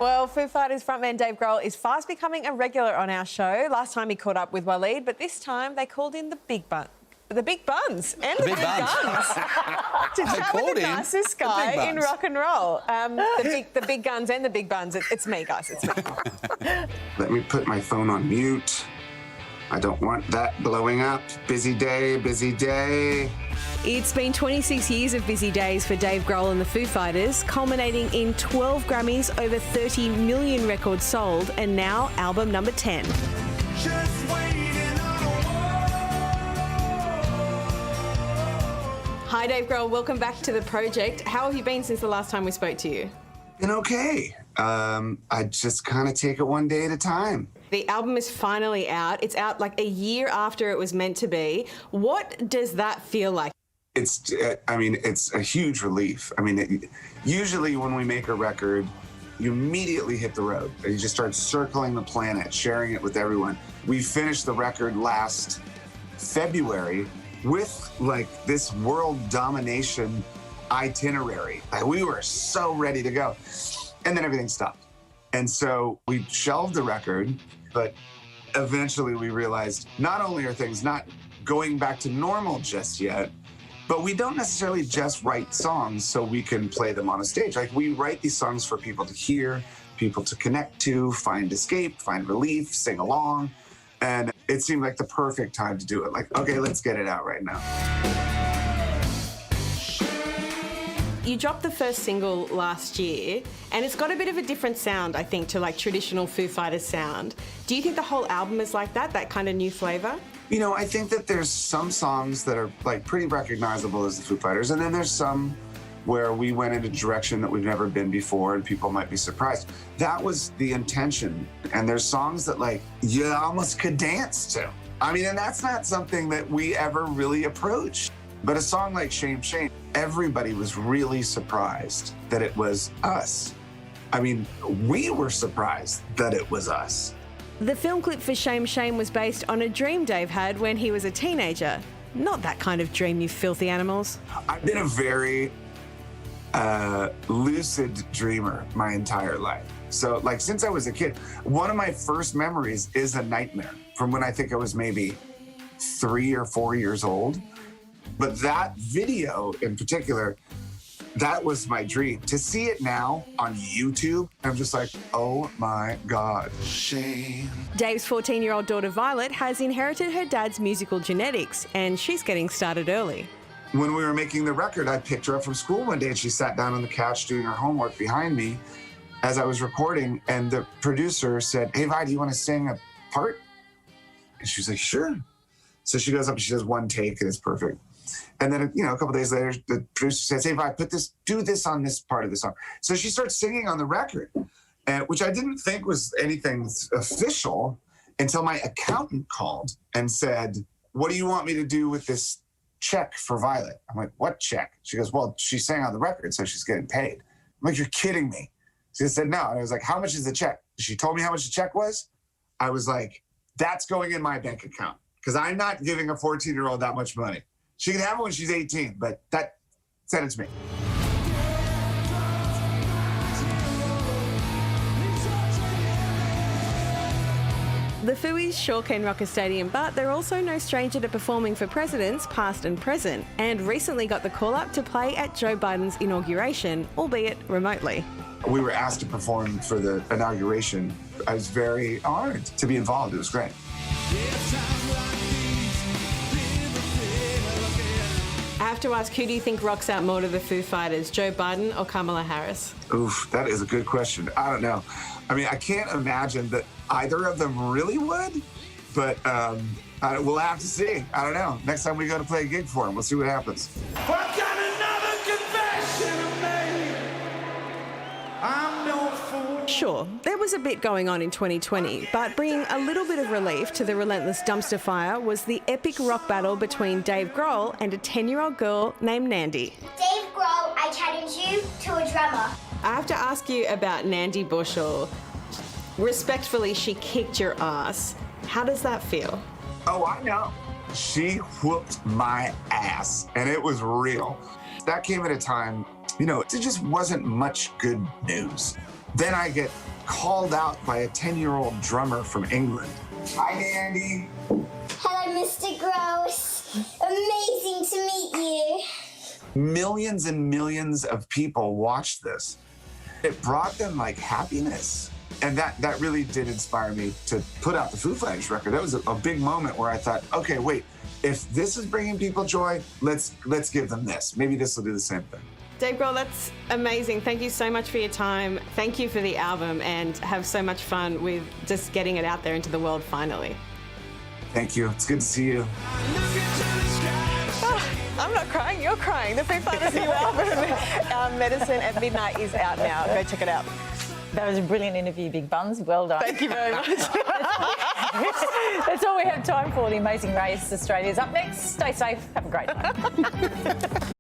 Well, Foo Fighters frontman Dave Grohl is fast becoming a regular on our show. Last time he caught up with Waleed, but this time they called in the big buns and the big guns to chat with the nicest guy in rock and roll. The big guns and the big buns. It's me, guys. It's me. Let me put my phone on mute. I don't want that blowing up. Busy day, busy day. It's been 26 years of busy days for Dave Grohl and the Foo Fighters, culminating in 12 Grammys, over 30 million records sold, and now album number 10. Hi, Dave Grohl. Welcome back to the project. How have you been since the last time we spoke to you? Been okay. I just kind of take it one day at a time. The album is finally out. It's out like a year after it was meant to be. What does that feel like? It's a huge relief. Usually when we make a record, you immediately hit the road. You just start circling the planet, sharing it with everyone. We finished the record last February with like this world domination itinerary. Like, we were so ready to go. And then everything stopped. And so we shelved the record, but eventually we realized not only are things not going back to normal just yet, but we don't necessarily just write songs so we can play them on a stage. Like, we write these songs for people to hear, people to connect to, find escape, find relief, sing along. And it seemed like the perfect time to do it. Like, okay, let's get it out right now. You dropped the first single last year, and it's got a bit of a different sound, I think, to like traditional Foo Fighters sound. Do you think the whole album is like that kind of new flavour? You know, I think that there's some songs that are like pretty recognizable as the Foo Fighters, and then there's some where we went in a direction that we've never been before and people might be surprised. That was the intention. And there's songs that like you almost could dance to. And that's not something that we ever really approached. But a song like Shame, Shame, everybody was really surprised that it was us. We were surprised that it was us. The film clip for Shame, Shame was based on a dream Dave had when he was a teenager. Not that kind of dream, you filthy animals. I've been a very lucid dreamer my entire life. So, like, since I was a kid, one of my first memories is a nightmare from when I think I was maybe 3 or 4 years old. But that video in particular, that was my dream. To see it now on YouTube, I'm just like, oh my God. Shame. Dave's 14-year-old daughter Violet has inherited her dad's musical genetics, and she's getting started early. When we were making the record, I picked her up from school one day and she sat down on the couch doing her homework behind me as I was recording, and the producer said, "Hey, Vi, do you want to sing a part?" And she was like, "Sure." So she goes up and she does one take and it's perfect. And then, a couple days later, the producer says, "Hey, Vi, do this on this part of the song." So she starts singing on the record, which I didn't think was anything official until my accountant called and said, "What do you want me to do with this check for Violet?" I'm like, "What check?" She goes, "Well, she sang on the record, so she's getting paid." I'm like, "You're kidding me." She said, "No." And I was like, "How much is the check?" She told me how much the check was. I was like, "That's going in my bank account because I'm not giving a 14-year-old that much money. She can have it when she's 18, but send it to me." The Fooies sure can rock a stadium, but they're also no stranger to performing for presidents, past and present, and recently got the call-up to play at Joe Biden's inauguration, albeit remotely. We were asked to perform for the inauguration. I was very honored to be involved. It was great. I have to ask, who do you think rocks out more to the Foo Fighters, Joe Biden or Kamala Harris? Oof, that is a good question. I don't know. I can't imagine that either of them really would, but we'll have to see. I don't know. Next time we go to play a gig for them, we'll see what happens. I've got another confession to make. I'm no fool. Sure, there was a bit going on in 2020, but bringing a little bit of relief to the relentless dumpster fire was the epic rock battle between Dave Grohl and a 10-year-old girl named Nandi. Dave Grohl, I challenge you to a drummer. I have to ask you about Nandi Bushell. Respectfully, she kicked your ass. How does that feel? Oh, I know. She whooped my ass, and it was real. That came at a time, it just wasn't much good news. Then I get called out by a 10-year-old drummer from England. Hi, Andy. Hello, Mr. Gross. Amazing to meet you. Millions and millions of people watched this. It brought them like happiness. And that really did inspire me to put out the Foo Fighters record. That was a big moment where I thought, okay, wait, if this is bringing people joy, let's give them this. Maybe this will do the same thing. Dave Grohl, that's amazing. Thank you so much for your time. Thank you for the album, and have so much fun with just getting it out there into the world finally. Thank you. It's good to see you. I'm not crying, you're crying. The Foo Fighters' new album, Medicine at Midnight, is out now. Go check it out. That was a brilliant interview, Big Buns. Well done. Thank you very much. That's all we have time for. The Amazing Race Australia's up next. Stay safe. Have a great night.